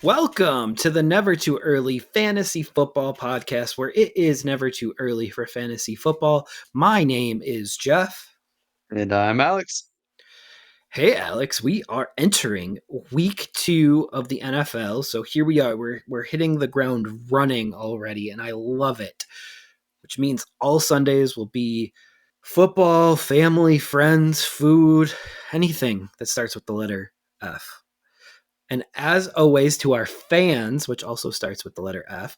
Welcome to the Never Too Early Fantasy Football Podcast, where it is never too early for fantasy football. My name is Jeff. And I'm Alex. Hey, Alex, we are entering week 2 of the NFL. So here we are. We're hitting the ground running already, and I love it, which means all Sundays will be football, family, friends, food, anything that starts with the letter F. And as always, to our fans, which also starts with the letter F,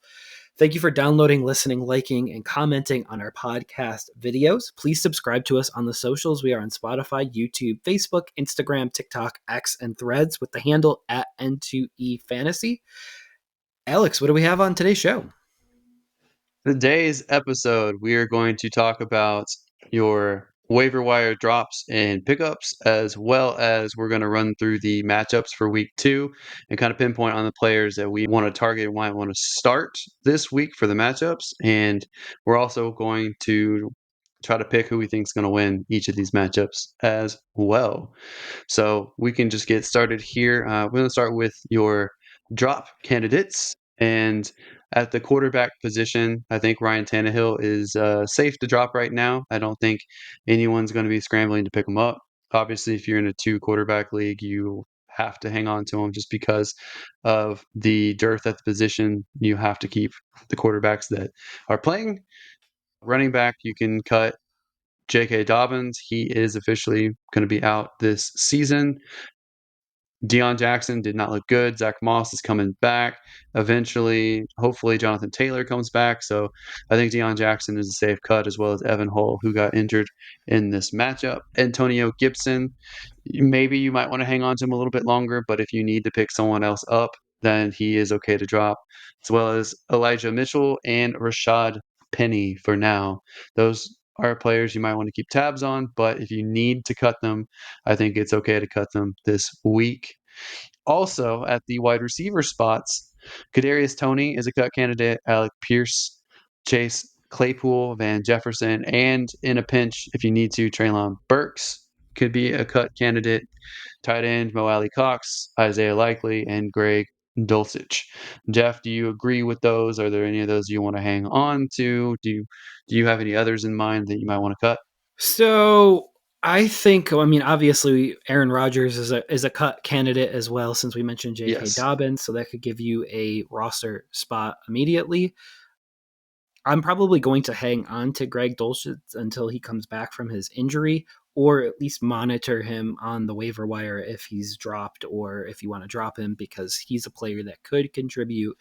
thank you for downloading, listening, liking, and commenting on our podcast videos. Please subscribe to us on the socials. We are on Spotify, YouTube, Facebook, Instagram, TikTok, X, and Threads with the handle at N2EFantasy. Alex, what do we have on today's show? Today's episode, we are going to talk about your waiver wire drops and pickups, as well as we're going to run through the matchups for week 2 and kind of pinpoint on the players that we want to target and might want to start this week for the matchups. And we're also going to try to pick who we think is going to win each of these matchups as well. So we can just get started here. We're going to start with your drop candidates. And at the quarterback position, I think Ryan Tannehill is safe to drop right now. I don't think anyone's going to be scrambling to pick him up. Obviously, if you're in a 2 quarterback league, you have to hang on to him just because of the dearth at the position. You have to keep the quarterbacks that are playing. Running back, you can cut J.K. Dobbins. He is officially going to be out this season. Deion Jackson did not look good. Zach Moss is coming back. Eventually, hopefully, Jonathan Taylor comes back. So I think Deion Jackson is a safe cut, as well as Evan Hull, who got injured in this matchup. Antonio Gibson, maybe you might want to hang on to him a little bit longer, but if you need to pick someone else up, then he is okay to drop, as well as Elijah Mitchell and Rashad Penny for now. Those are players you might want to keep tabs on, but if you need to cut them, I think it's okay to cut them this week. Also, at the wide receiver spots, Kadarius Toney is a cut candidate. Alec Pierce, Chase Claypool, Van Jefferson, and in a pinch, if you need to, Treylon Burks could be a cut candidate. Tight end Mo Alley Cox, Isaiah Likely, and Greg Dulcich. Jeff, do you agree with those? Are there any of those you want to hang on to? Do you have any others in mind that you might want to cut? So obviously, Aaron Rodgers is a cut candidate as well, since we mentioned J.K. Yes. Dobbins, so that could give you a roster spot immediately. I'm probably going to hang on to Greg Dulcich until he comes back from his injury, or at least monitor him on the waiver wire if he's dropped, or if you want to drop him, because he's a player that could contribute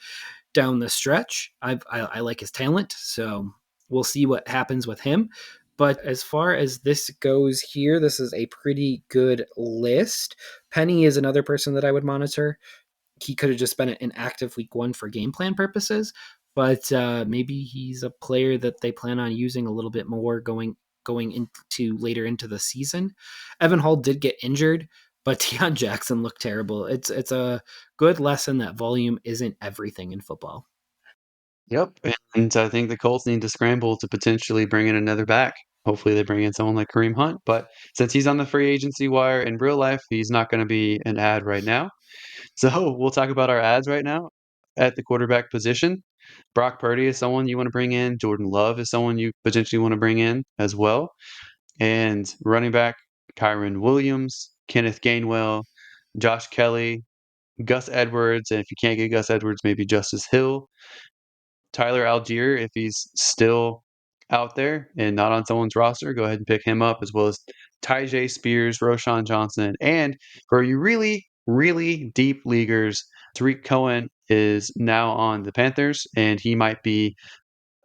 down the stretch. I like his talent, so we'll see what happens with him. But as far as this goes here, this is a pretty good list. Penny is another person that I would monitor. He could have just been inactive week 1 for game plan purposes, but maybe he's a player that they plan on using a little bit more going into later into the season. Evan Hull did get injured, but Deion Jackson looked terrible. It's a good lesson that volume isn't everything in football. Yep. And I think the Colts need to scramble to potentially bring in another back. Hopefully, they bring in someone like Kareem Hunt. But since he's on the free agency wire in real life, he's not going to be an ad right now. So we'll talk about our ads right now at the quarterback position. Brock Purdy is someone you want to bring in. Jordan Love is someone you potentially want to bring in as well. And running back, Kyron Williams, Kenneth Gainwell, Josh Kelly, Gus Edwards. And if you can't get Gus Edwards, maybe Justice Hill. Tyler Algier, if he's still out there and not on someone's roster, go ahead and pick him up, as well as Tyjae Spears, Roshan Johnson. And for you really, really deep leaguers, Tariq Cohen is now on the Panthers, and he might be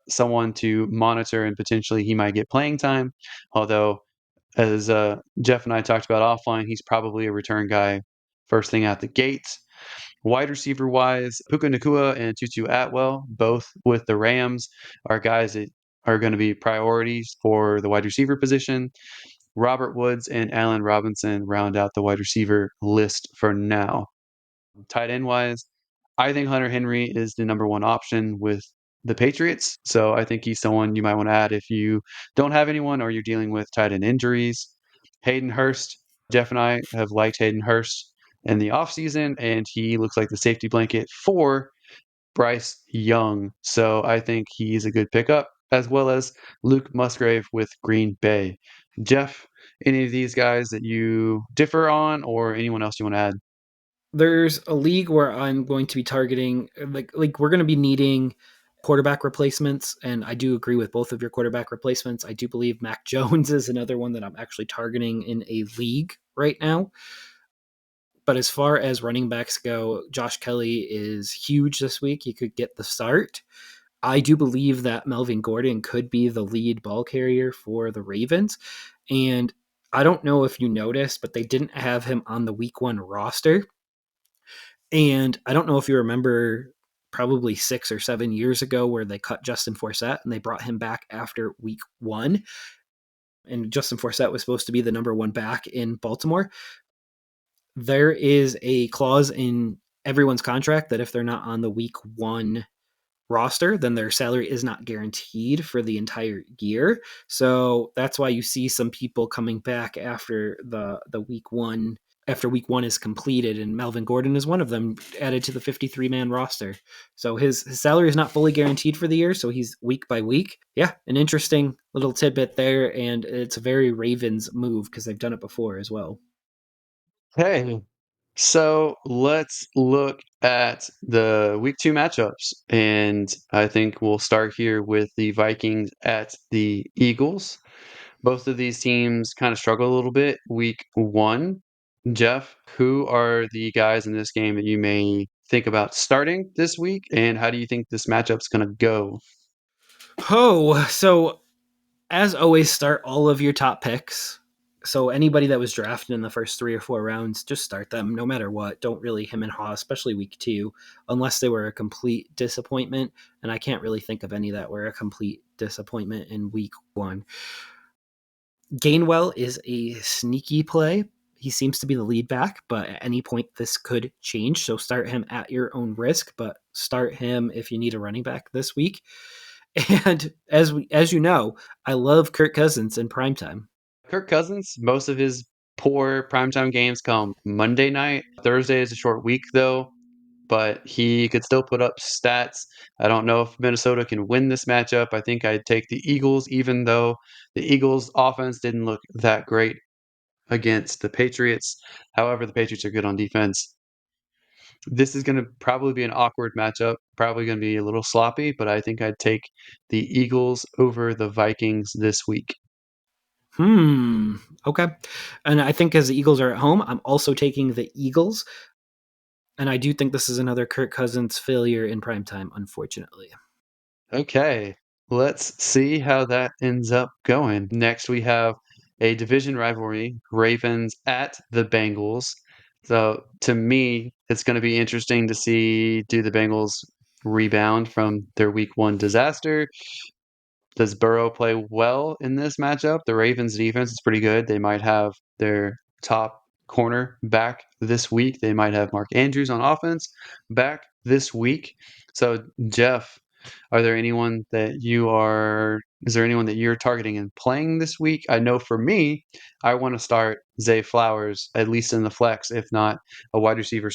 someone to monitor, and potentially he might get playing time. Although, as Jeff and I talked about offline, he's probably a return guy first thing out the gate. Wide receiver wise, Puka Nakua and Tutu Atwell, both with the Rams, are guys that are going to be priorities for the wide receiver position. Robert Woods and Allen Robinson round out the wide receiver list for now. Tight end wise, I think Hunter Henry is the number one option with the Patriots. So I think he's someone you might want to add if you don't have anyone or you're dealing with tight end injuries. Hayden Hurst, Jeff and I have liked Hayden Hurst in the offseason, and he looks like the safety blanket for Bryce Young. So I think he's a good pickup, as well as Luke Musgrave with Green Bay. Jeff, any of these guys that you differ on, or anyone else you want to add? There's a league where I'm going to be targeting like we're going to be needing quarterback replacements, and I do agree with both of your quarterback replacements. I do believe Mac Jones is another one that I'm actually targeting in a league right now. But as far as running backs go, Josh Kelly is huge this week. He could get the start. I do believe that Melvin Gordon could be the lead ball carrier for the Ravens. And I don't know if you noticed, but they didn't have him on the week one roster. And I don't know if you remember probably 6 or 7 years ago where they cut Justin Forsett and they brought him back after week one. And Justin Forsett was supposed to be the number one back in Baltimore. There is a clause in everyone's contract that if they're not on the week one roster, then their salary is not guaranteed for the entire year. So that's why you see some people coming back after the week one is completed, and Melvin Gordon is one of them, added to the 53-man roster. So his salary is not fully guaranteed for the year, so he's week by week. Yeah, an interesting little tidbit there, and it's a very Ravens move because they've done it before as well. Hey, so let's look at the week two matchups. And I think we'll start here with the Vikings at the Eagles. Both of these teams kind of struggle a little bit week one. Jeff, who are the guys in this game that you may think about starting this week? And how do you think this matchup's going to go? Oh, so as always, start all of your top picks. So anybody that was drafted in the first 3 or 4 rounds, just start them no matter what. Don't really him and haw, especially week two, unless they were a complete disappointment. And I can't really think of any that were a complete disappointment in week one. Gainwell is a sneaky play. He seems to be the lead back, but at any point this could change. So start him at your own risk, but start him if you need a running back this week. And as you know, I love Kirk Cousins in primetime. Kirk Cousins, most of his poor primetime games come Monday night. Thursday is a short week, though, but he could still put up stats. I don't know if Minnesota can win this matchup. I think I'd take the Eagles, even though the Eagles' offense didn't look that great against the Patriots. However, the Patriots are good on defense. This is going to probably be an awkward matchup, probably going to be a little sloppy, but I think I'd take the Eagles over the Vikings this week. Okay. And I think as the Eagles are at home, I'm also taking the Eagles. And I do think this is another Kirk Cousins failure in primetime, unfortunately. Okay, let's see how that ends up going. Next, we have a division rivalry, Ravens at the Bengals. So, to me, it's going to be interesting to see, do the Bengals rebound from their week one disaster? Does Burrow play well in this matchup? The Ravens defense is pretty good. They might have their top corner back this week. They might have Mark Andrews on offense back this week. So, Jeff, are there anyone that you are is there anyone that you're targeting and playing this week? I know for me, I want to start Zay Flowers at least in the flex, if not a wide receiver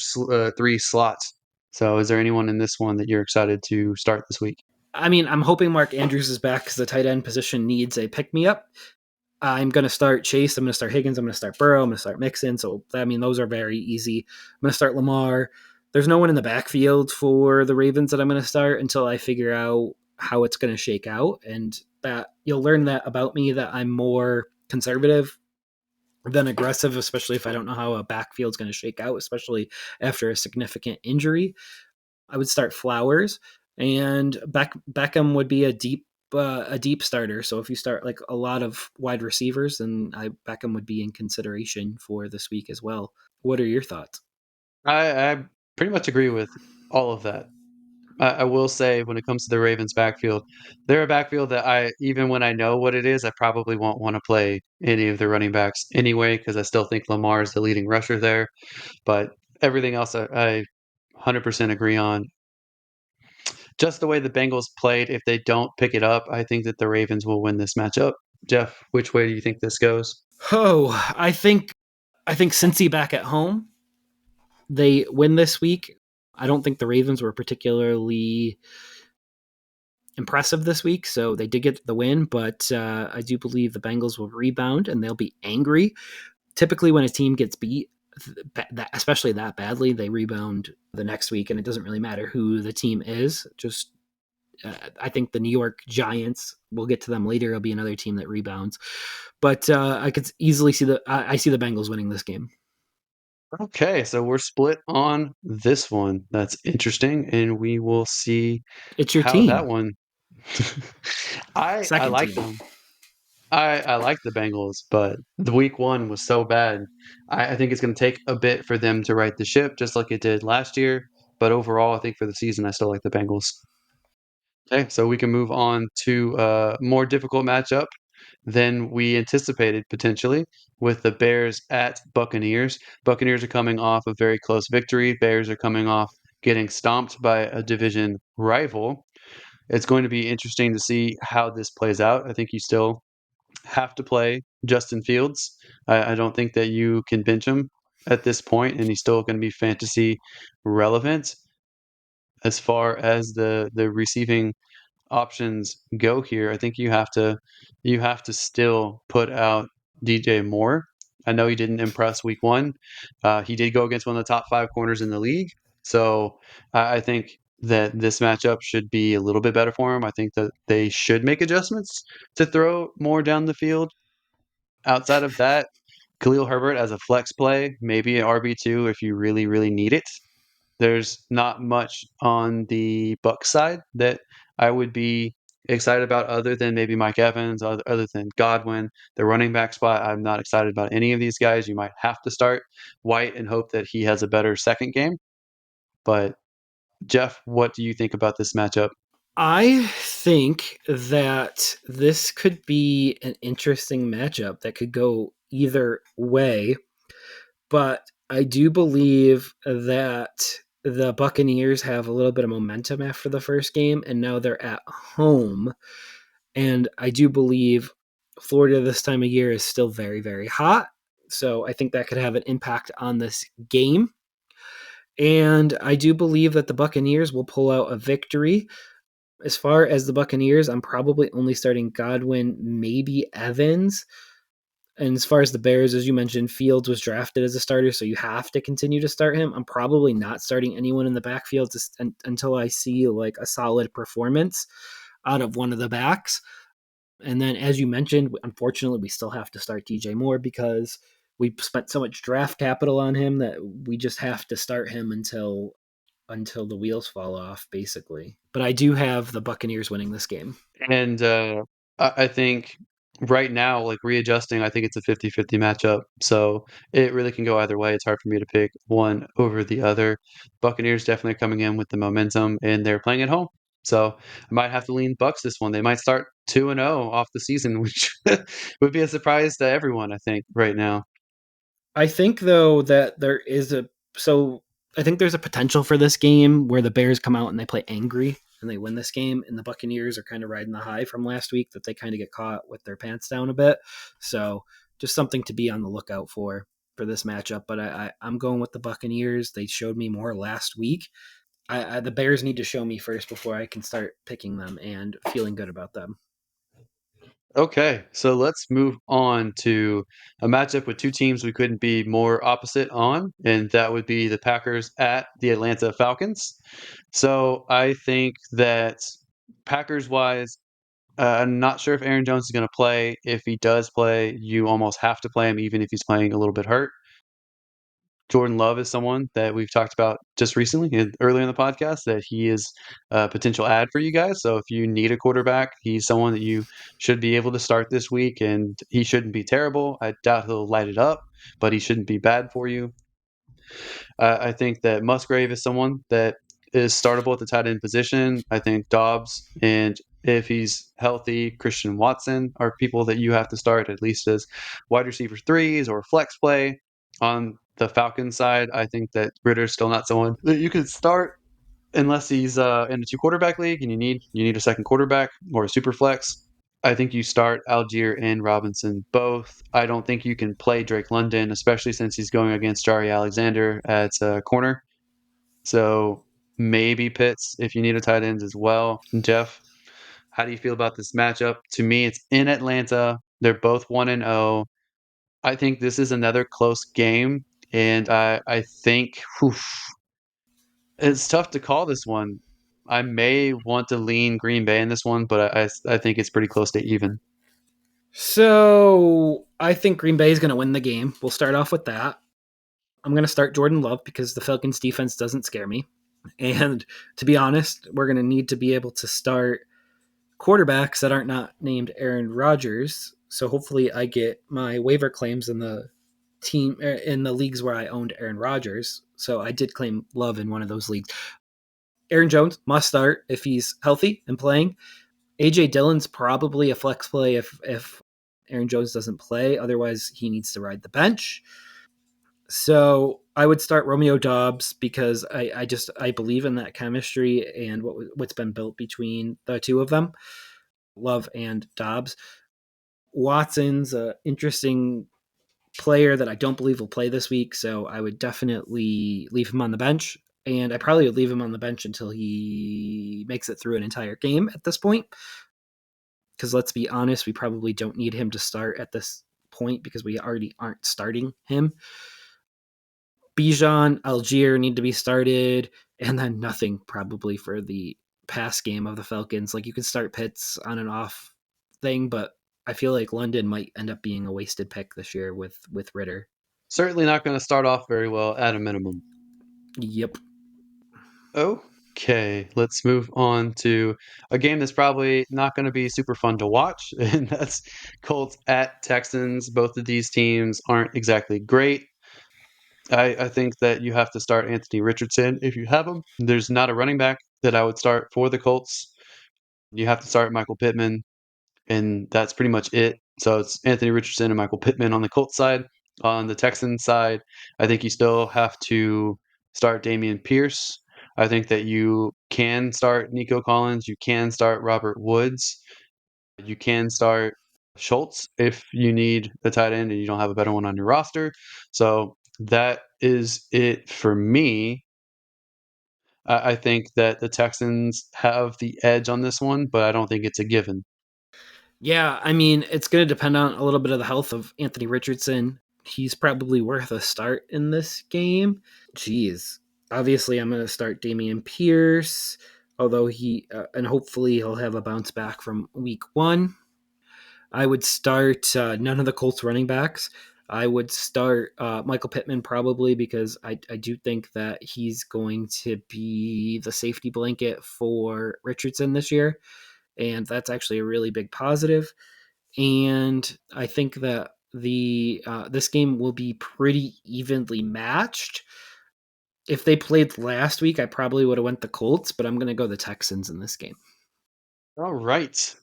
three slots. So, is there anyone in this one that you're excited to start this week? I mean, I'm hoping Mark Andrews is back because the tight end position needs a pick me up. I'm going to start Chase. I'm going to start Higgins. I'm going to start Burrow. I'm going to start Mixon. So, I mean, those are very easy. I'm going to start Lamar. There's no one in the backfield for the Ravens that I'm going to start until I figure out how it's going to shake out. And that you'll learn that about me, that I'm more conservative than aggressive, especially if I don't know how a backfield's going to shake out, especially after a significant injury. I would start Flowers, and Beckham would be a deep starter. So if you start like a lot of wide receivers, then Beckham would be in consideration for this week as well. What are your thoughts? I pretty much agree with all of that. I will say when it comes to the Ravens backfield, they're a backfield that I even when I know what it is, I probably won't want to play any of the running backs anyway because I still think Lamar is the leading rusher there. But everything else, I 100% agree on. Just the way the Bengals played, if they don't pick it up, I think that the Ravens will win this matchup. Jeff, which way do you think this goes? Oh, I think Cincy back at home. they win this week. I don't think the Ravens were particularly impressive this week, so they did get the win, but I do believe the Bengals will rebound and they'll be angry. Typically, when a team gets beat, especially that badly, they rebound the next week, and it doesn't really matter who the team is. Just I think the New York Giants. We'll get to them later. It'll be another team that rebounds, but I could easily see I see the Bengals winning this game. Okay, so we're split on this one. That's interesting, and we will see It's your how that team, one. I second like team. them. I like the Bengals, but the week one was so bad. I think it's going to take a bit for them to right the ship, just like it did last year. But overall, I think for the season, I still like the Bengals. Okay, so we can move on to a more difficult matchup than we anticipated potentially with the Bears at Buccaneers. Buccaneers are coming off a very close victory. Bears are coming off getting stomped by a division rival. It's going to be interesting to see how this plays out. I think you still have to play Justin Fields. I don't think that you can bench him at this point, and he's still going to be fantasy relevant as far as the receiving options go here. I think you have to still put out DJ Moore. I know he didn't impress week one. He did go against one of the top 5 corners in the league. So I think that this matchup should be a little bit better for him. I think that they should make adjustments to throw more down the field. Outside of that, Khalil Herbert as a flex play, maybe an RB2 if you really, really need it. There's not much on the Bucs side that I would be excited about other than maybe Mike Evans, other than Godwin. The running back spot, I'm not excited about any of these guys. You might have to start White and hope that he has a better second game. But Jeff, what do you think about this matchup? I think that this could be an interesting matchup that could go either way, but I do believe that the Buccaneers have a little bit of momentum after the first game, and now they're at home. And I do believe Florida this time of year is still very, very hot. So I think that could have an impact on this game. And I do believe that the Buccaneers will pull out a victory. As far as the Buccaneers, I'm probably only starting Godwin, maybe Evans. And as far as the Bears, as you mentioned, Fields was drafted as a starter, so you have to continue to start him. I'm probably not starting anyone in the backfield until I see like a solid performance out of one of the backs. And then, as you mentioned, unfortunately, we still have to start DJ Moore because we spent so much draft capital on him that we just have to start him until the wheels fall off, basically. But I do have the Buccaneers winning this game. And I think right now, like readjusting, I think it's a 50-50 matchup. So it really can go either way. It's hard for me to pick one over the other. Buccaneers definitely coming in with the momentum, and they're playing at home. So I might have to lean Bucks this one. They might start 2-0 off the season, which would be a surprise to everyone, I think, right now. I think though that there is a so I think there's a potential for this game where the Bears come out and they play angry and they win this game, and the Buccaneers are kind of riding the high from last week that they kind of get caught with their pants down a bit. So just something to be on the lookout for this matchup. But I'm going with the Buccaneers. They showed me more last week. The Bears need to show me first before I can start picking them and feeling good about them. Okay, so let's move on to a matchup with two teams we couldn't be more opposite on, and that would be the Packers at the Atlanta Falcons. So I think that Packers wise, I'm not sure if Aaron Jones is going to play. If he does play, you almost have to play him, even if he's playing a little bit hurt. Jordan Love is someone that we've talked about just recently, earlier in the podcast, that he is a potential ad for you guys. So if you need a quarterback, he's someone that you should be able to start this week, and he shouldn't be terrible. I doubt he'll light it up, but he shouldn't be bad for you. I think that Musgrave is someone that is startable at the tight end position. I think Dobbs and if he's healthy, Christian Watson are people that you have to start at least as wide receiver threes or flex play. On the Falcons side, I think that Ritter's still not someone that you could start unless he's in a 2 quarterback league and you need a second quarterback or a super flex. I think you start Algier and Robinson both. I don't think you can play Drake London, especially since he's going against Jari Alexander at corner. So maybe Pitts if you need a tight end as well. Jeff, how do you feel about this matchup? To me, it's in Atlanta. They're both 1-0. I think this is another close game, and I think it's tough to call this one. I may want to lean Green Bay in this one, but I think it's pretty close to even. So I think Green Bay is going to win the game. We'll start off with that. I'm going to start Jordan Love because the Falcons defense doesn't scare me. And to be honest, we're going to need to be able to start quarterbacks that aren't not named Aaron Rodgers. So hopefully I get my waiver claims in the team in the leagues where I owned Aaron Rodgers. So I did claim Love in one of those leagues. Aaron Jones must start if he's healthy and playing. AJ Dillon's probably a flex play if Aaron Jones doesn't play. Otherwise, he needs to ride the bench. So I would start Romeo Dobbs because I believe in that chemistry and what's been built between the two of them, Love and Dobbs. Watson's an interesting player that I don't believe will play this week, so I would definitely leave him on the bench. And I probably would leave him on the bench until he makes it through an entire game at this point. Because let's be honest, we probably don't need him to start at this point because we already aren't starting him. Bijan, Algier need to be started, and then nothing probably for the pass game of the Falcons. Like you can start Pitts on and off thing, but I feel like London might end up being a wasted pick this year with Ritter. Certainly not going to start off very well at a minimum. Yep. Okay, let's move on to a game that's probably not going to be super fun to watch, and that's Colts at Texans. Both of these teams aren't exactly great. I think that you have to start Anthony Richardson if you have him. There's not a running back that I would start for the Colts. You have to start Michael Pittman, and that's pretty much it. So it's Anthony Richardson and Michael Pittman on the Colts side. On the Texans side, I think you still have to start Damian Pierce. I think that you can start Nico Collins. You can start Robert Woods. You can start Schultz if you need a tight end and you don't have a better one on your roster. So that is it for me. I think that the Texans have the edge on this one, but I don't think it's a given. Yeah, I mean, it's going to depend on a little bit of the health of Anthony Richardson. He's probably worth a start in this game. Jeez. Obviously, I'm going to start Damian Pierce, although and hopefully he'll have a bounce back from week one. I would start none of the Colts running backs. I would start Michael Pittman probably because I do think that he's going to be the safety blanket for Richardson this year. And that's actually a really big positive. And I think that the this game will be pretty evenly matched. If they played last week, I probably would have went the Colts, but I'm going to go the Texans in this game. All right.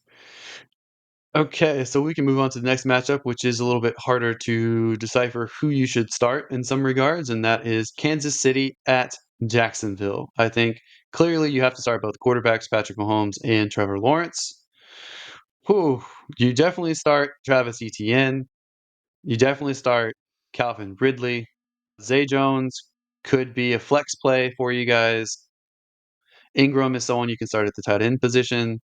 Okay, so we can move on to the next matchup, which is a little bit harder to decipher who you should start in some regards, and that is Kansas City at Jacksonville. I think clearly you have to start both quarterbacks, Patrick Mahomes and Trevor Lawrence. Whew, you definitely start Travis Etienne. You definitely start Calvin Ridley. Zay Jones could be a flex play for you guys. Ingram is someone you can start at the tight end position.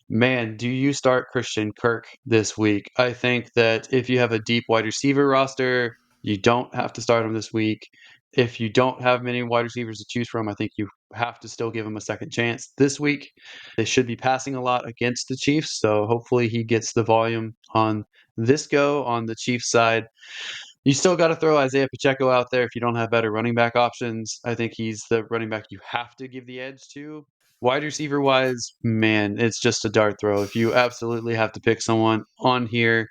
Man, do you start Christian Kirk this week? I think that if you have a deep wide receiver roster, you don't have to start him this week. If you don't have many wide receivers to choose from, I think you have to still give him a second chance this week. They should be passing a lot against the Chiefs, so hopefully he gets the volume on this go on the Chiefs side. You still got to throw Isaiah Pacheco out there if you don't have better running back options. I think he's the running back you have to give the edge to. Wide receiver wise, man, it's just a dart throw. If you absolutely have to pick someone on here,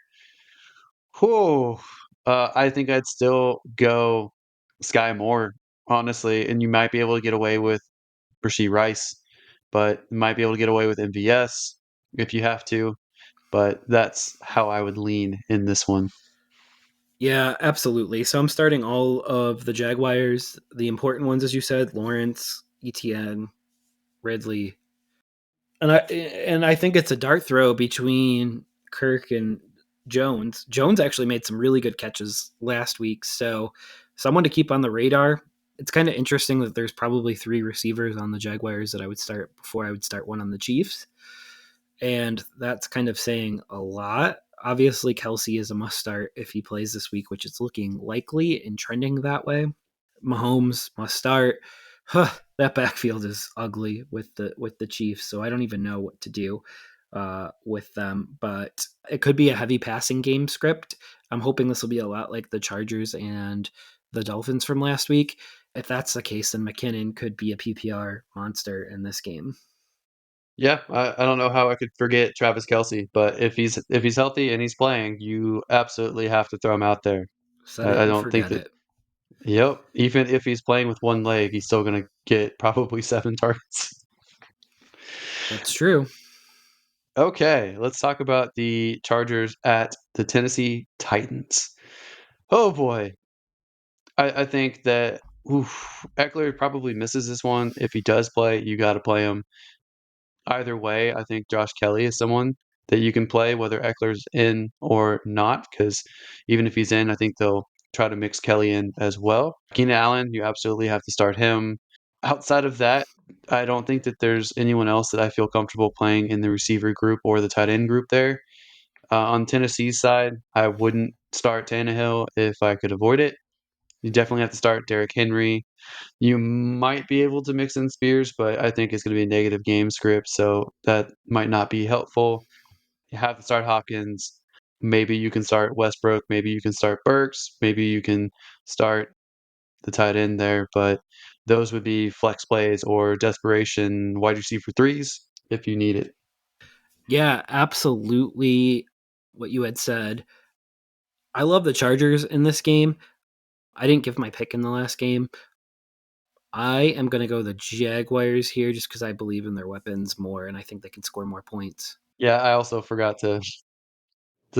whew, I think I'd still go Sky Moore, honestly, and you might be able to get away with Rasheed Rice, but you might be able to get away with MVS if you have to. But that's how I would lean in this one. Yeah, absolutely. So I'm starting all of the Jaguars, the important ones, as you said, Lawrence, ETN, Ridley. And I think it's a dart throw between Kirk and Jones. Jones actually made some really good catches last week, so someone to keep on the radar. It's kind of interesting that there's probably three receivers on the Jaguars that I would start before I would start one on the Chiefs, and that's kind of saying a lot. Obviously, Kelsey is a must start if he plays this week, which is looking likely and trending that way. Mahomes must start. Huh, that backfield is ugly with the Chiefs, so I don't even know what to do with them. But it could be a heavy passing game script. I'm hoping this will be a lot like the Chargers and the Dolphins from last week. If that's the case, then McKinnon could be a PPR monster in this game. Yeah, I don't know how I could forget Travis Kelce, but if he's healthy and he's playing, you absolutely have to throw him out there. Set I it and don't think forget that. it. Yep, even if he's playing with one leg, he's still gonna get probably 7 targets. That's true. Okay, let's talk about the Chargers at the Tennessee Titans. Oh boy, I think that Eckler probably misses this one. If he does play, you got to play him. Either way, I think Josh Kelly is someone that you can play, whether Eckler's in or not, because even if he's in, I think they'll try to mix Kelly in as well. Keenan Allen, you absolutely have to start him. Outside of that, I don't think that there's anyone else that I feel comfortable playing in the receiver group or the tight end group there. On Tennessee's side, I wouldn't start Tannehill if I could avoid it. You definitely have to start Derrick Henry. You might be able to mix in Spears, but I think it's going to be a negative game script, so that might not be helpful. You have to start Hopkins. Maybe you can start Westbrook. Maybe you can start Burks. Maybe you can start the tight end there, but those would be flex plays or desperation wide receiver threes if you need it. Yeah, absolutely what you had said. I love the Chargers in this game. I didn't give my pick in the last game. I am going to go the Jaguars here just because I believe in their weapons more and I think they can score more points. Yeah, I also forgot to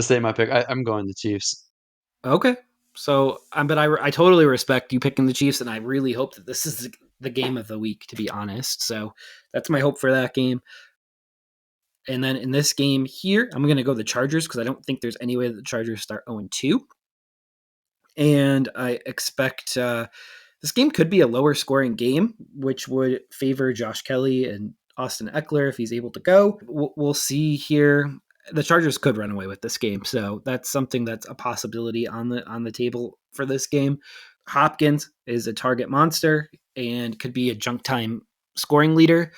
say my pick. I'm going the Chiefs. Okay. So, but I totally respect you picking the Chiefs, and I really hope that this is the game of the week, to be honest. So, that's my hope for that game. And then in this game here, I'm going to go the Chargers because I don't think there's any way that the Chargers start 0-2. And I expect this game could be a lower scoring game, which would favor Josh Kelly and Austin Eckler if he's able to go. We'll see here. The Chargers could run away with this game, so that's something that's a possibility on the table for this game. Hopkins is a target monster and could be a junk time scoring leader.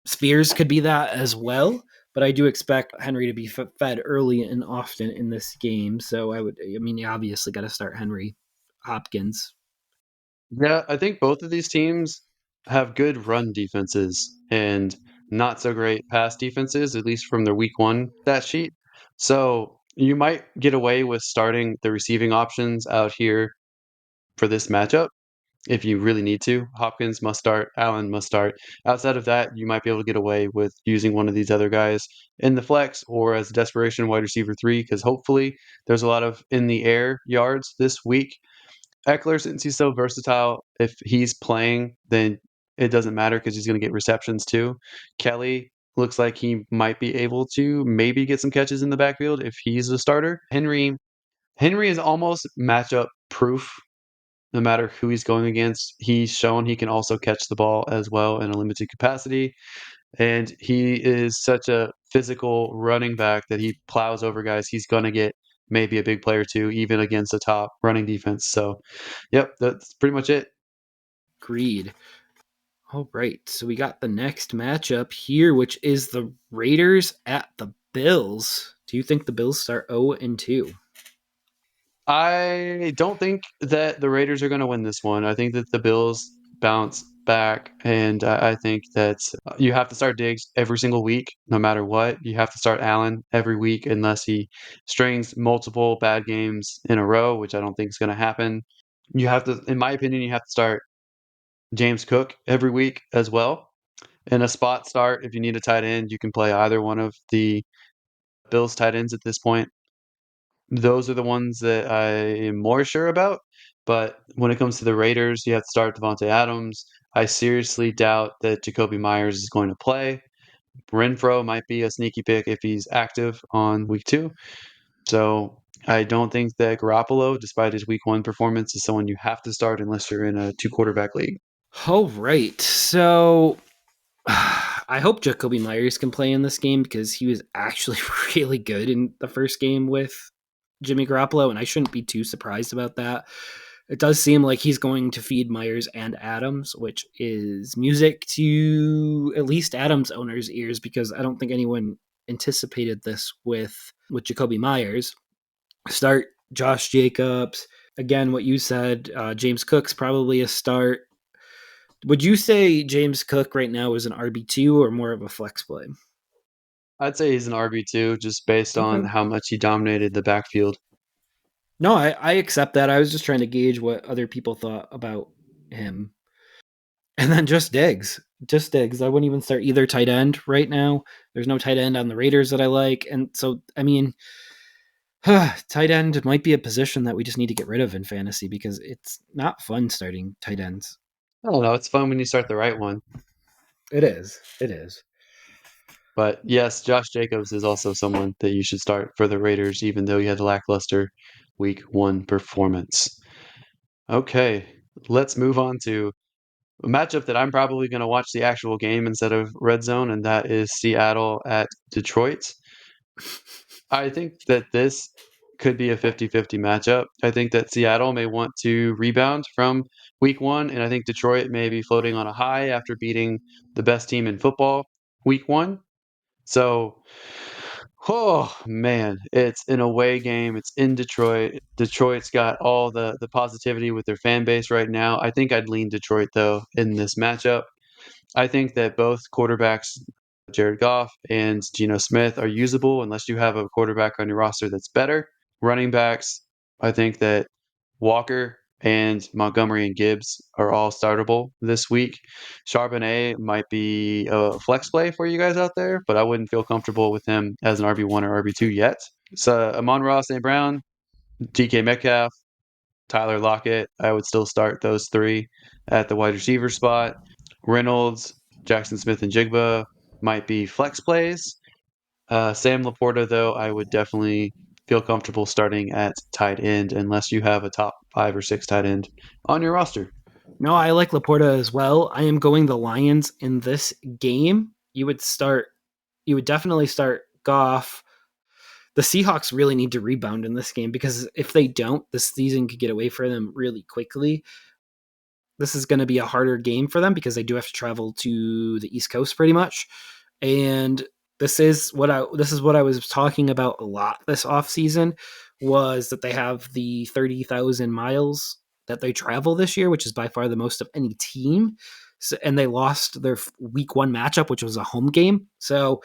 Spears could be that as well, but I do expect Henry to be fed early and often in this game. So I mean, you obviously got to start Henry. Hopkins. Yeah, I think both of these teams have good run defenses and not so great pass defenses, at least from their week one stat sheet. So you might get away with starting the receiving options out here for this matchup if you really need to. Hopkins must start, Allen must start. Outside of that, you might be able to get away with using one of these other guys in the flex or as a desperation wide receiver three, because hopefully there's a lot of in the air yards this week. Eckler, since he's so versatile, if he's playing, then it doesn't matter because he's going to get receptions too. Kelly looks like he might be able to maybe get some catches in the backfield if he's a starter. Henry is almost matchup proof no matter who he's going against. He's shown he can also catch the ball as well in a limited capacity. And he is such a physical running back that he plows over guys. He's going to get maybe a big player too, even against a top running defense. So, yep, that's pretty much it. Agreed. All right. So we got the next matchup here, which is the Raiders at the Bills. Do you think the Bills start 0-2? I don't think that the Raiders are going to win this one. I think that the Bills bounce back, and I think that you have to start Diggs every single week, no matter what. You have to start Allen every week unless he strings multiple bad games in a row, which I don't think is going to happen. You have to, in my opinion, you have to start James Cook every week as well. In a spot start, if you need a tight end, you can play either one of the Bills tight ends at this point. Those are the ones that I am more sure about. But when it comes to the Raiders, you have to start Devontae Adams. I seriously doubt that Jacoby Myers is going to play. Renfro might be a sneaky pick if he's active on week 2. So I don't think that Garoppolo, despite his week 1 performance, is someone you have to start unless you're in a 2 quarterback league. All right. So I hope Jacoby Myers can play in this game because he was actually really good in the first game with Jimmy Garoppolo, and I shouldn't be too surprised about that. It does seem like he's going to feed Myers and Adams, which is music to at least Adams owners' ears because I don't think anyone anticipated this with Jacoby Myers. Start Josh Jacobs. Again, what you said, James Cook's probably a start. Would you say James Cook right now is an RB2 or more of a flex play? I'd say he's an RB2 just based on Okay. how much he dominated the backfield. No, I accept that. I was just trying to gauge what other people thought about him. And then just Diggs. Just Diggs. I wouldn't even start either tight end right now. There's no tight end on the Raiders that I like. And so, I mean, tight end might be a position that we just need to get rid of in fantasy because it's not fun starting tight ends. I don't know. It's fun when you start the right one. It is. It is. But yes, Josh Jacobs is also someone that you should start for the Raiders, even though he had a lackluster week 1 performance. Okay, let's move on to a matchup that I'm probably going to watch the actual game instead of Red Zone, and that is Seattle at Detroit. I think that this could be a 50-50 matchup. I think that Seattle may want to rebound from week 1, and I think Detroit may be floating on a high after beating the best team in football week 1. So, oh man, it's an away game. It's in Detroit. Detroit's got all the positivity with their fan base right now. I think I'd lean Detroit though in this matchup. I think that both quarterbacks, Jared Goff and Geno Smith, are usable unless you have a quarterback on your roster that's better. Running backs, I think that Walker and Montgomery and Gibbs are all startable this week. Charbonnet might be a flex play for you guys out there, but I wouldn't feel comfortable with him as an RB1 or RB2 yet. So Amon-Ra St. Brown, DK Metcalf, Tyler Lockett, I would still start those 3 at the wide receiver spot. Reynolds, Jackson Smith, and Jigba might be flex plays. Sam Laporta, though, I would definitely feel comfortable starting at tight end unless you have a top 5 or 6 tight end on your roster. No, I like Laporta as well. I am going the Lions in this game. You would definitely start Goff. The Seahawks really need to rebound in this game because if they don't, this season could get away from them really quickly. This is going to be a harder game for them because they do have to travel to the East Coast pretty much. And this is what I was talking about a lot this offseason was that they have the 30,000 miles that they travel this year, which is by far the most of any team. So, and they lost their week 1 matchup, which was a home game. So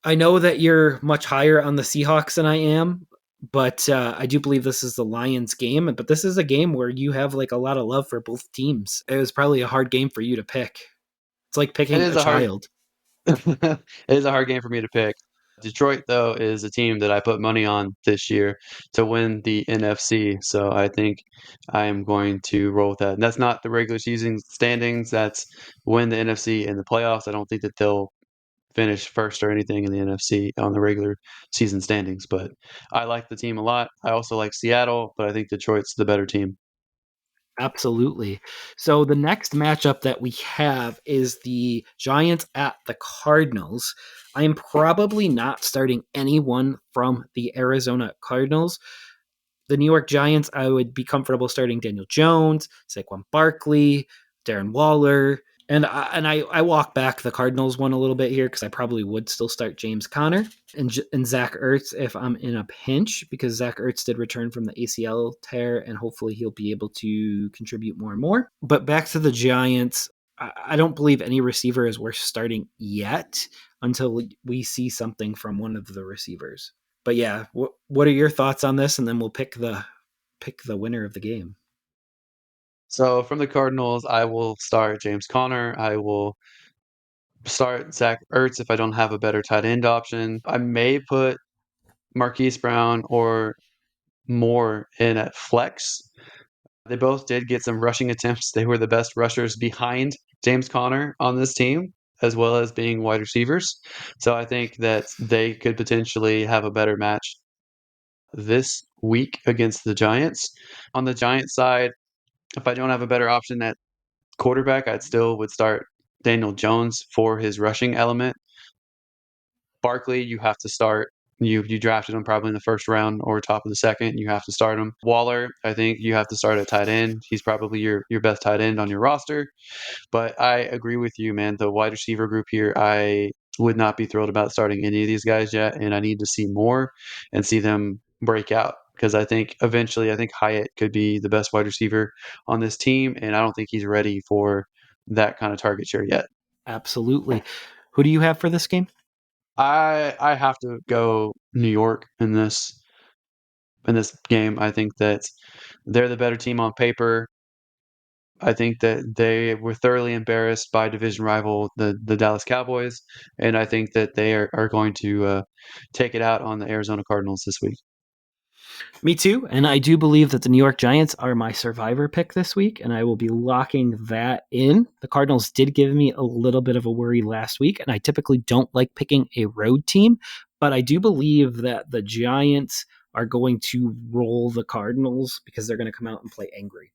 I know that you're much higher on the Seahawks than I am, but I do believe this is the Lions game. But this is a game where you have like a lot of love for both teams. It was probably a hard game for you to pick. It's like It picking is a a hard child. it is a hard game for me to pick. Detroit, though, is a team that I put money on this year to win the NFC. So I think I am going to roll with that. And that's not the regular season standings. That's win the NFC in the playoffs. I don't think that they'll finish first or anything in the NFC on the regular season standings. But I like the team a lot. I also like Seattle, but I think Detroit's the better team. Absolutely. So the next matchup that we have is the Giants at the Cardinals. I am probably not starting anyone from the Arizona Cardinals. The New York Giants, I would be comfortable starting Daniel Jones, Saquon Barkley, Darren Waller, and I walk back the Cardinals one a little bit here because I probably would still start James Conner and Zach Ertz if I'm in a pinch because Zach Ertz did return from the ACL tear and hopefully he'll be able to contribute more and more. But back to the Giants, I don't believe any receiver is worth starting yet until we see something from one of the receivers. But yeah, what are your thoughts on this? And then we'll pick the winner of the game. So from the Cardinals, I will start James Conner. I will start Zach Ertz if I don't have a better tight end option. I may put Marquise Brown or Moore in at flex. They both did get some rushing attempts. They were the best rushers behind James Conner on this team. as well as being wide receivers. So I think that they could potentially have a better match this week against the Giants. On the Giants side, if I don't have a better option at quarterback, I'd still would start Daniel Jones for his rushing element. Barkley, you have to start. You drafted him probably in the first round or top of the second. You have to start him. Waller, I think you have to start at tight end. He's probably your best tight end on your roster. But I agree with you, man. The wide receiver group here, I would not be thrilled about starting any of these guys yet, and I need to see more and see them break out because I think eventually, I think Hyatt could be the best wide receiver on this team, and I don't think he's ready for that kind of target share yet. Absolutely. Who do you have for this game? I have to go New York in this game. I think that they're the better team on paper. I think that they were thoroughly embarrassed by division rival the Dallas Cowboys, and I think that they are going to take it out on the Arizona Cardinals this week. Me too. And I do believe that the New York Giants are my survivor pick this week, and I will be locking that in. The Cardinals did give me a little bit of a worry last week, and I typically don't like picking a road team, but I do believe that the Giants are going to roll the Cardinals because they're going to come out and play angry.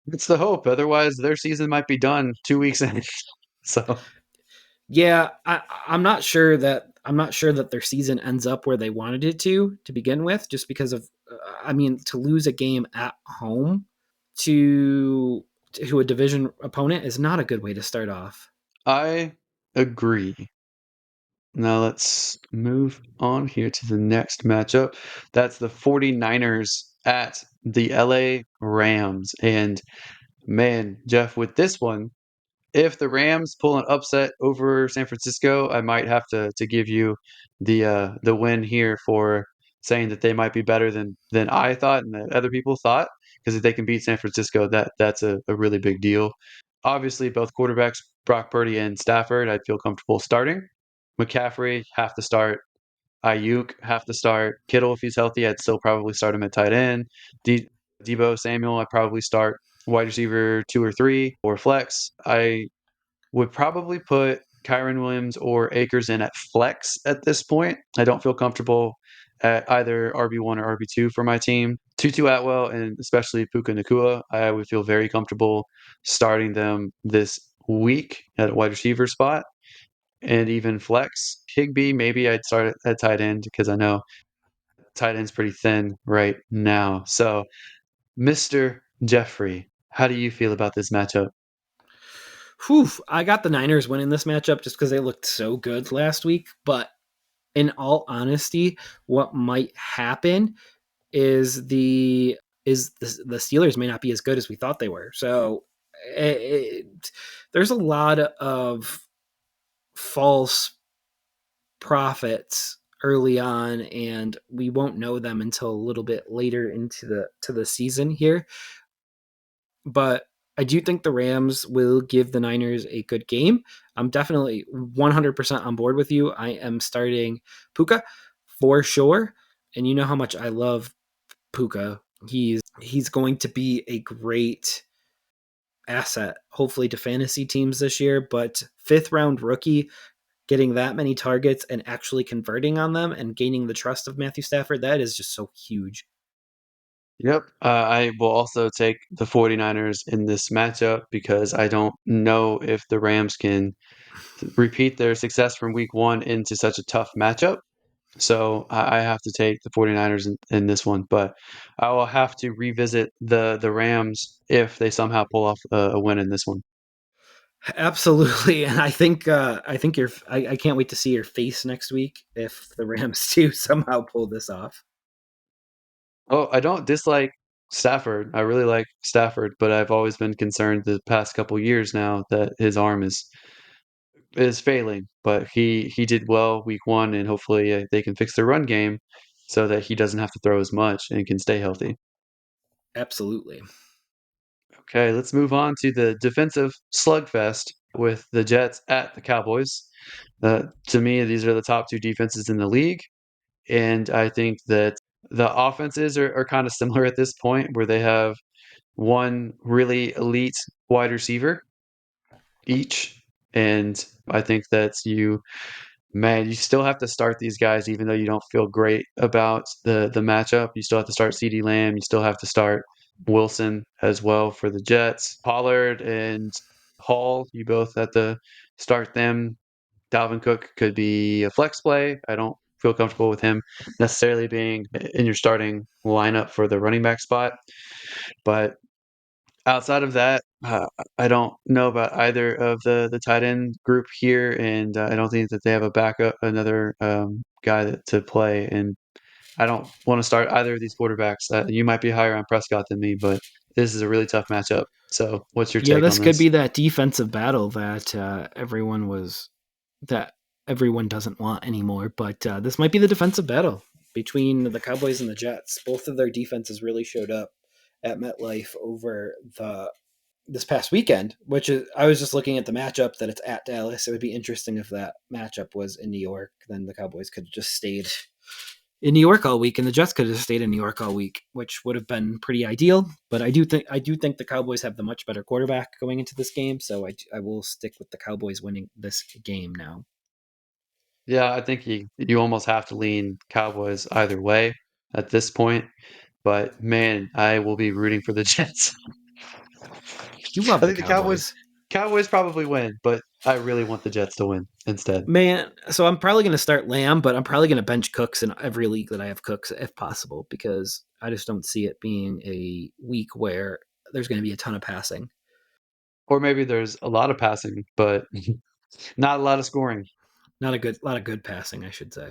It's the hope. Otherwise, their season might be done 2 weeks in. So Yeah, I'm not sure that their season ends up where they wanted it to begin with, just because of I mean, to lose a game at home to a division opponent is not a good way to start off. I agree. Now let's move on here to the next matchup. That's the 49ers at the LA Rams. And man, Jeff, with this one, if the Rams pull an upset over San Francisco, I might have to give you the win here for saying that they might be better than I thought and that other people thought. Because if they can beat San Francisco, that's a really big deal. Obviously, both quarterbacks, Brock Purdy and Stafford, I'd feel comfortable starting. McCaffrey have to start. Ayuk have to start. Kittle, if he's healthy, I'd still probably start him at tight end. Debo Samuel, I'd probably start wide receiver 2 or 3 or flex. I would probably put Kyron Williams or Akers in at flex at this point. I don't feel comfortable at either RB1 or RB2 for my team. Tutu Atwell and especially Puka Nakua, I would feel very comfortable starting them this week at a wide receiver spot and even flex. Higby, maybe I'd start at tight end because I know tight end's pretty thin right now. So, Mr. Jeffrey, how do you feel about this matchup? Whew, I got the Niners winning this matchup just because they looked so good last week. But in all honesty, what might happen is the Steelers may not be as good as we thought they were. So there's a lot of false prophets early on, and we won't know them until a little bit later into the season here. But I do think the Rams will give the Niners a good game. I'm definitely 100% on board with you. I am starting Puka for sure, and you know how much I love Puka. He's going to be a great asset, hopefully to fantasy teams this year. But fifth round rookie, getting that many targets and actually converting on them and gaining the trust of Matthew Stafford, that is just so huge. Yep. I will also take the 49ers in this matchup because I don't know if the Rams can repeat their success from week one into such a tough matchup. So I have to take the 49ers in this one, but I will have to revisit the Rams if they somehow pull off a win in this one. Absolutely, and I think I can't wait to see your face next week if the Rams do somehow pull this off. Oh, I don't dislike Stafford. I really like Stafford, but I've always been concerned the past couple years now that his arm is failing. But he did well week one, and hopefully they can fix their run game so that he doesn't have to throw as much and can stay healthy. Absolutely. Okay, let's move on to the defensive slugfest with the Jets at the Cowboys. To me, these are the top two defenses in the league. And I think that the offenses are kind of similar at this point, where they have one really elite wide receiver each. And I think that man, you still have to start these guys even though you don't feel great about the matchup. You still have to start CeeDee Lamb. You still have to start Wilson as well for the Jets. Pollard and Hall, you both have to start them. Dalvin Cook could be a flex play. I don't feel comfortable with him necessarily being in your starting lineup for the running back spot. But outside of that, I don't know about either of the tight end group here, and I don't think that they have a backup, another guy to play. And I don't want to start either of these quarterbacks. You might be higher on Prescott than me, but this is a really tough matchup. So, what's your Yeah, take on this could this? be that defensive battle that that everyone doesn't want anymore. But this might be the defensive battle between the Cowboys and the Jets. Both of their defenses really showed up at MetLife over the this past weekend. Which is, I was just looking at the matchup that it's at Dallas. It would be interesting if that matchup was in New York. Then the Cowboys could have just stayed in New York all week, and the Jets could have stayed in New York all week, which would have been pretty ideal. But I do think the Cowboys have the much better quarterback going into this game, so I will stick with the Cowboys winning this game now. Yeah, I think you almost have to lean Cowboys either way at this point. But man, I will be rooting for the Jets. You I love the think the Cowboys Cowboys, Cowboys probably win, but I really want the Jets to win instead. man. So I'm probably going to start Lamb, but I'm probably going to bench Cooks in every league that I have Cooks if possible, because I just don't see it being a week where there's going to be a ton of passing. Or maybe there's a lot of passing, but not a lot of scoring. Not a good lot of good passing, I should say.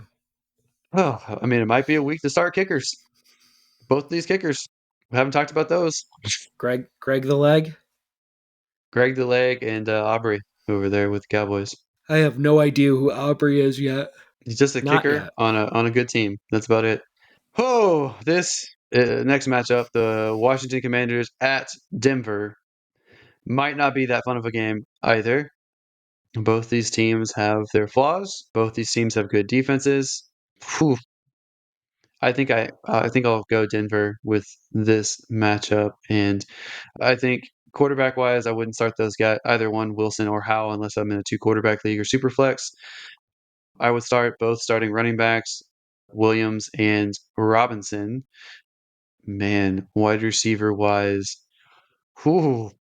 Oh, I mean, it might be a week to start kickers. Both of these kickers. We haven't talked about those. Greg the leg. Greg the Leg and Aubrey over there with the Cowboys. I have no idea who Aubrey is yet. He's just a Not kicker yet. on a good team. That's about it. Oh, this next matchup, the Washington Commanders at Denver, might not be that fun of a game either. Both these teams have their flaws. Both these teams have good defenses. Whew, I think I'll go Denver with this matchup, and I think quarterback wise, I wouldn't start those guys either one Wilson or Howe unless I'm in a two quarterback league or super flex. I would start both starting running backs, Williams and Robinson. Man, wide receiver wise, whew,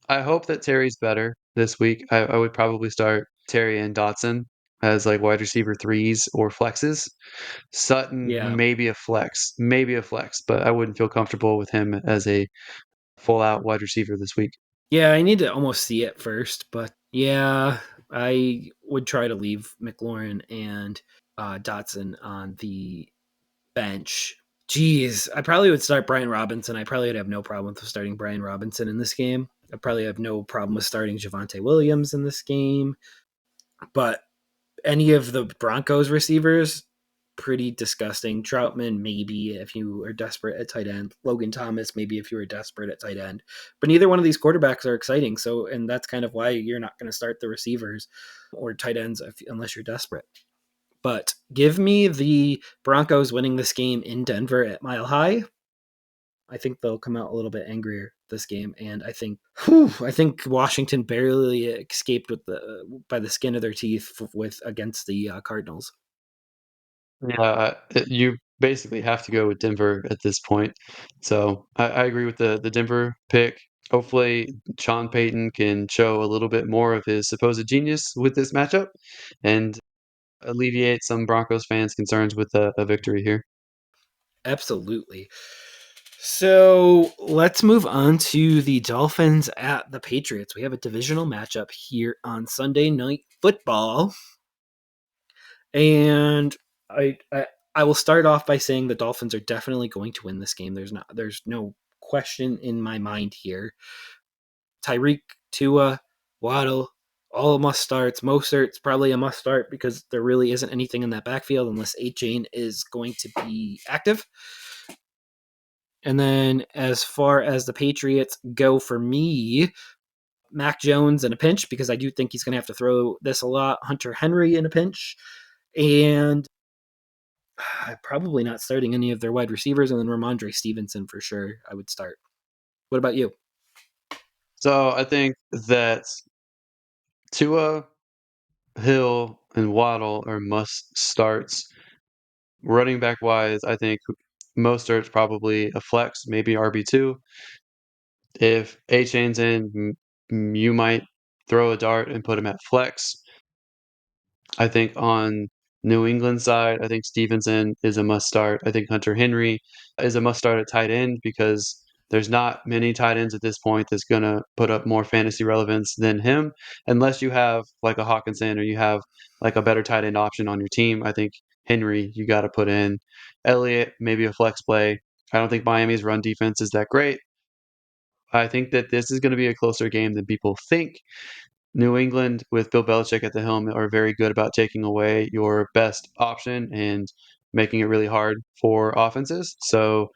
I hope that Terry's better this week. I would probably start Terry and Dotson as like wide receiver threes or flexes. Sutton, Yeah. maybe a flex, but I wouldn't feel comfortable with him as a full out wide receiver this week. Yeah, I need to almost see it first, but yeah, I would try to leave McLaurin and Dotson on the bench. Jeez, I probably would start Brian Robinson. I probably would have no problem with starting Brian Robinson in this game. I probably have no problem with starting Javante Williams in this game. But any of the Broncos receivers, pretty disgusting. Troutman, maybe if you are desperate at tight end. Logan Thomas, maybe if you were desperate at tight end. But neither one of these quarterbacks are exciting. So, and that's kind of why you're not going to start the receivers or tight ends unless you're desperate. But give me the Broncos winning this game in Denver at Mile High. I think they'll come out a little bit angrier this game, and I think Washington barely escaped with the by the skin of their teeth with against the Cardinals. Yeah, you basically have to go with Denver at this point. So I agree with the Denver pick. Hopefully, Sean Payton can show a little bit more of his supposed genius with this matchup and alleviate some Broncos fans' concerns with a victory here. Absolutely. So let's move on to the Dolphins at the Patriots. We have a divisional matchup here on Sunday Night Football, and I will start off by saying the Dolphins are definitely going to win this game. There's no question in my mind here. Tyreek, Tua, Waddle, all must starts. Mostert's probably a must start because there really isn't anything in that backfield unless A Chain is going to be active. And then as far as the Patriots go for me, Mac Jones in a pinch because I do think he's going to have to throw this a lot. Hunter Henry in a pinch. And probably not starting any of their wide receivers. And then Ramondre Stevenson for sure, I would start. What about you? So I think that Tua, Hill, and Waddle are must starts. Running back wise, I think Mostert's probably a flex, maybe RB2. If A-Chain's in, you might throw a dart and put him at flex. I think on New England side, I think Stevenson is a must start. I think Hunter Henry is a must start at tight end because there's not many tight ends at this point that's going to put up more fantasy relevance than him, unless you have like a Hawkinson or you have like a better tight end option on your team. I think Henry, you got to put in. Elliott, maybe a flex play. I don't think Miami's run defense is that great. I think that this is going to be a closer game than people think. New England, with Bill Belichick at the helm, are very good about taking away your best option and making it really hard for offenses. So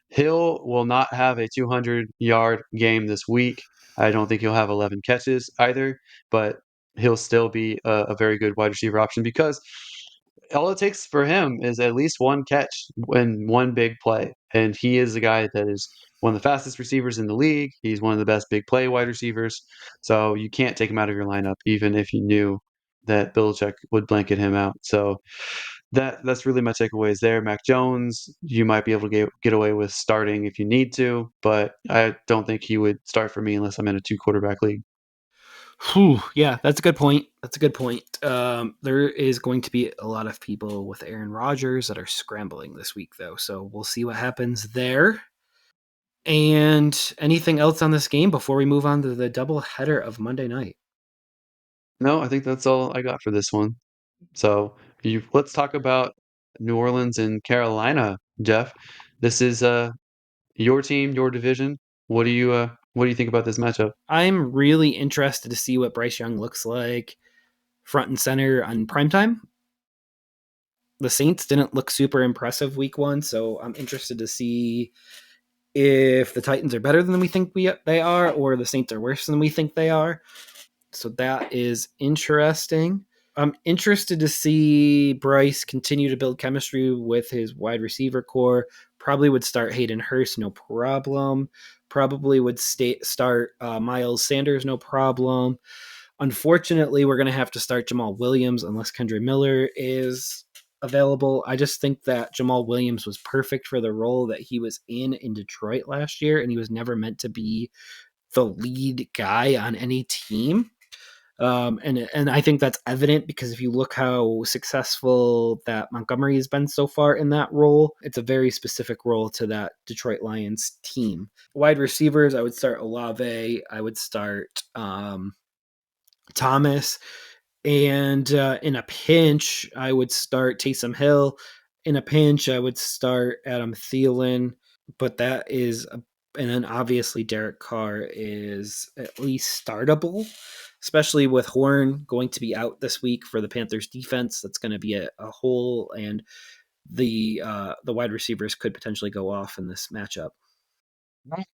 Hill will not have a 200-yard game this week. I don't think he'll have 11 catches either, but he'll still be a very good wide receiver option because all it takes for him is at least one catch and one big play. And he is a guy that is one of the fastest receivers in the league. He's one of the best big play wide receivers. So you can't take him out of your lineup, even if you knew that Belichick would blanket him out. So that's really my takeaways there. Mac Jones, you might be able to get away with starting if you need to, but I don't think he would start for me unless I'm in a 2 quarterback league. Whew, yeah, that's a good point. That's a good point. There is going to be a lot of people with Aaron Rodgers that are scrambling this week, though. So we'll see what happens there. And anything else on this game before we move on to the double header of Monday night? No, I think that's all I got for this one. So let's talk about New Orleans and Carolina, Jeff. This is your team, your division. What do you think about this matchup? I'm really interested to see what Bryce Young looks like front and center on primetime. The Saints didn't look super impressive week one, so I'm interested to see if the Titans are better than we think they are, or the Saints are worse than we think they are. So that is interesting. I'm interested to see Bryce continue to build chemistry with his wide receiver core. Probably would start Hayden Hurst, no problem. Probably would start Miles Sanders, no problem. Unfortunately, we're going to have to start Jamal Williams unless Kendra Miller is available. I just think that Jamal Williams was perfect for the role that he was in Detroit last year, and he was never meant to be the lead guy on any team. And I think that's evident because if you look how successful that Montgomery has been so far in that role, it's a very specific role to that Detroit Lions team. Wide receivers, I would start Olave. I would start Thomas. And in a pinch, I would start Taysom Hill. In a pinch, I would start Adam Thielen. But that is, and then obviously Derek Carr is at least startable, especially with Horn going to be out this week for the Panthers defense. That's going to be a hole, and the wide receivers could potentially go off in this matchup.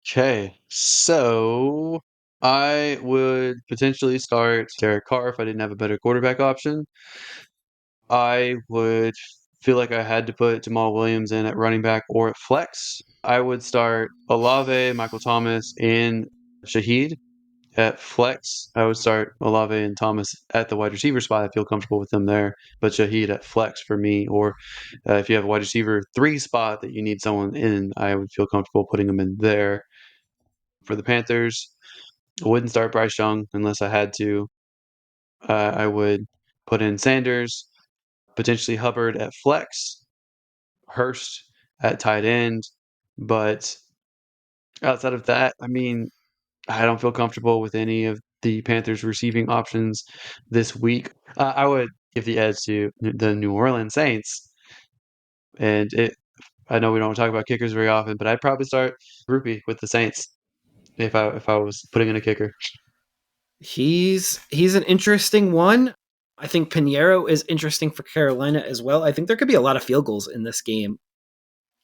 Okay, so I would potentially start Derek Carr if I didn't have a better quarterback option. I would feel like I had to put Jamal Williams in at running back or at flex. I would start Olave, Michael Thomas, and Shaheed at flex. I would start Olave and Thomas at the wide receiver spot. I feel comfortable with them there, but Shaheed at flex for me. Or if you have a wide receiver 3 spot that you need someone in, I would feel comfortable putting them in there. For the Panthers, I wouldn't start Bryce Young unless I had to. I would put in Sanders, potentially Hubbard at flex, Hurst at tight end. But outside of that, I mean, I don't feel comfortable with any of the Panthers' receiving options this week. I would give the edge to the New Orleans Saints, and I know we don't talk about kickers very often, but I'd probably start Groupie with the Saints if I was putting in a kicker. He's an interesting one. I think Pinheiro is interesting for Carolina as well. I think there could be a lot of field goals in this game.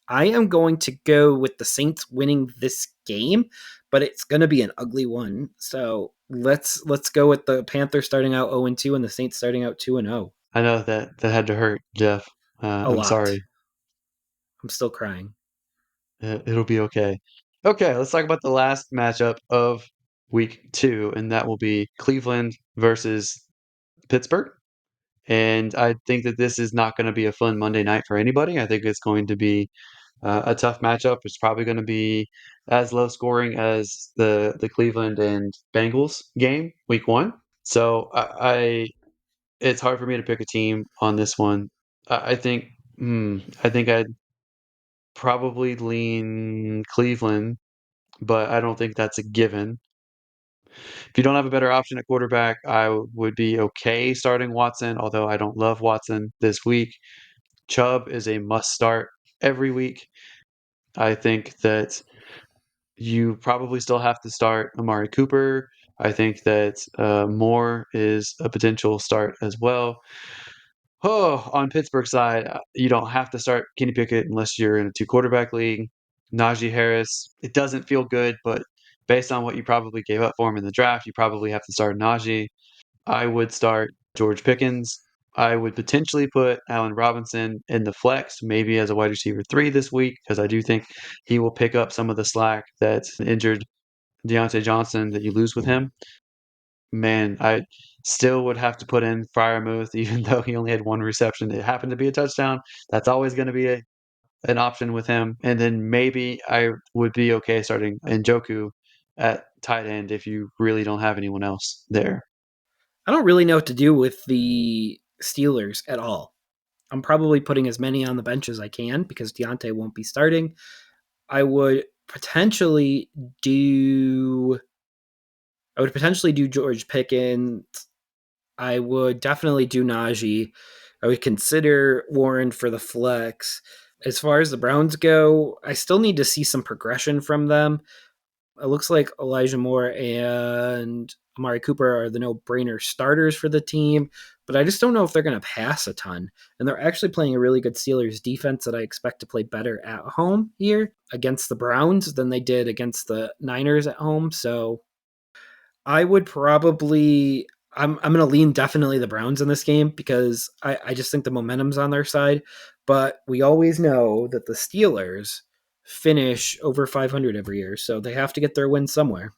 I am going to go with the Saints winning this game, but it's going to be an ugly one. So let's go with the Panthers starting out 0-2 and the Saints starting out 2-0. I know that had to hurt, Jeff. A I'm lot. sorry. I'm still crying. It'll be okay. Okay, let's talk about the last matchup of week 2, and that will be Cleveland versus Pittsburgh. And I think that this is not going to be a fun Monday night for anybody. I think it's going to be a tough matchup. It's probably going to be as low scoring as the Cleveland and Bengals game, week one. So it's hard for me to pick a team on this one. I think I think I'd probably lean Cleveland, but I don't think that's a given. If you don't have a better option at quarterback, I would be okay starting Watson, although I don't love Watson this week. Chubb is a must start every week. I think that you probably still have to start Amari Cooper. I think that Moore is a potential start as well. Oh, on Pittsburgh side, you don't have to start Kenny Pickett unless you're in a two quarterback league. Najee Harris, it doesn't feel good, but based on what you probably gave up for him in the draft, you probably have to start Najee. I would start George Pickens. I would potentially put Allen Robinson in the flex, maybe as a wide receiver 3 this week, because I do think he will pick up some of the slack that injured Deontay Johnson that you lose with him. Man, I still would have to put in Freiermuth, even though he only had one reception. It happened to be a touchdown. That's always going to be an option with him. And then maybe I would be okay starting Njoku at tight end if you really don't have anyone else there. I don't really know what to do with the Steelers at all. I'm probably putting as many on the bench as I can because Deontay won't be starting. I would potentially do George Pickens. I would definitely do Najee. I would consider Warren for the flex. As far as the Browns go, I still need to see some progression from them. It looks like Elijah Moore and Amari Cooper are the no-brainer starters for the team, but I just don't know if they're going to pass a ton. And they're actually playing a really good Steelers defense that I expect to play better at home here against the Browns than they did against the Niners at home. So I would probably I'm gonna lean definitely the Browns in this game because I just think the momentum's on their side. But we always know that the Steelers finish over 500 every year, so they have to get their win somewhere.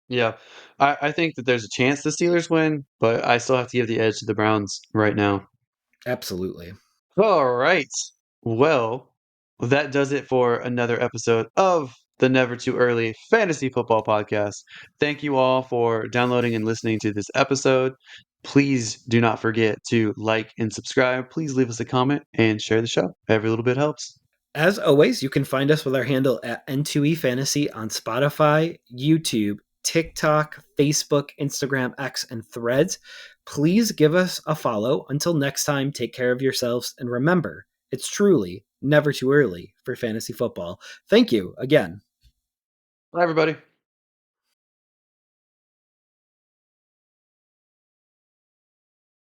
Yeah, I think that there's a chance the Steelers win, but I still have to give the edge to the Browns right now. Absolutely. All right. Well, that does it for another episode of the Never Too Early Fantasy Football Podcast. Thank you all for downloading and listening to this episode. Please do not forget to like and subscribe. Please leave us a comment and share the show. Every little bit helps. As always, you can find us with our handle at N2EFantasy on Spotify, YouTube, TikTok, Facebook, Instagram, X, and Threads. Please give us a follow. Until next time, take care of yourselves, and remember, it's truly never too early for fantasy football. Thank you again. Bye, everybody.